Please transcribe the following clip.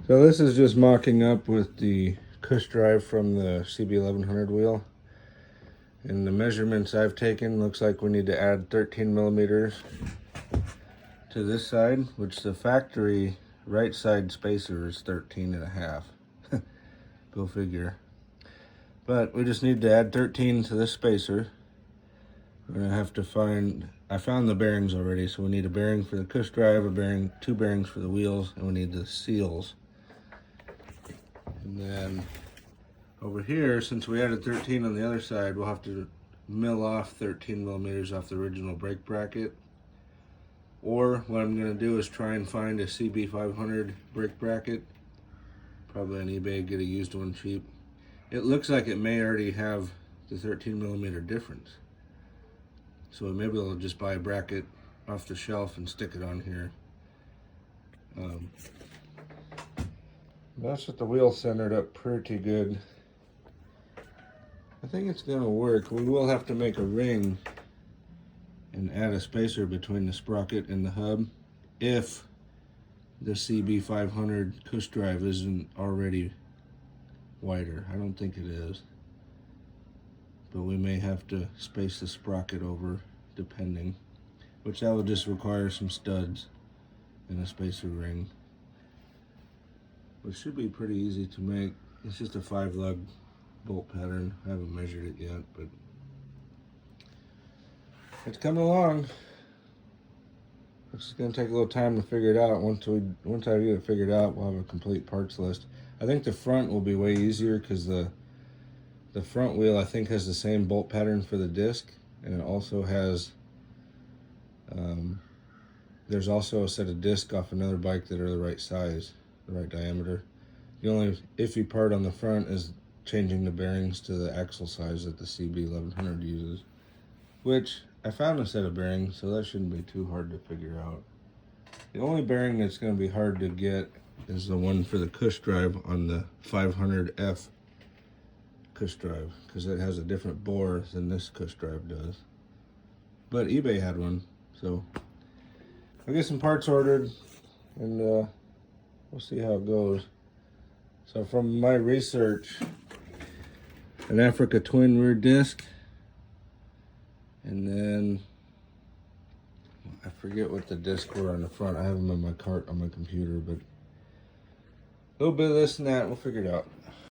So this is just mocking up with the cush drive from the CB1100 wheel. And the measurements I've taken, looks like we need to add 13 millimeters to this side, which the factory right side spacer is 13 and a half. Go figure. But we just need to add 13 to this spacer. We're gonna have to I found the bearings already, so we need a bearing for the cush drive, two bearings for the wheels, and we need the seals. And then over here, since we added 13 on the other side, we'll have to mill off 13 millimeters off the original brake bracket. Or what I'm gonna do is try and find a CB500 brake bracket. Probably on eBay, get a used one cheap. It looks like it may already have the 13 millimeter difference. So maybe I'll just buy a bracket off the shelf and stick it on here. That's what the wheel centered up pretty good. I think it's gonna work. We will have to make a ring and add a spacer between the sprocket and the hub if the CB500 cush drive isn't already wider. I don't think it is, but we may have to space the sprocket over depending, which that will just require some studs and a spacer ring, which should be pretty easy to make. It's just a 5-lug bolt pattern. I haven't measured it yet, but it's coming along. It's just gonna take a little time to figure it out. Once I get it figured out, we'll have a complete parts list. I think the front will be way easier because the front wheel I think has the same bolt pattern for the disc, and it also has there's also a set of discs off another bike that are the right size, the right diameter. The only iffy part on the front is changing the bearings to the axle size that the CB1100 uses, which I found a set of bearings, so that shouldn't be too hard to figure out. The only bearing that's going to be hard to get is the one for the cush drive on the 500F cush drive, because it has a different bore than this cush drive does. But eBay had one, so I'll get some parts ordered and we'll see how it goes. So from my research, an Africa Twin rear disc, and then I forget what the discs were on the front. I have them in my cart on my computer, but a little bit of this and that, we'll figure it out.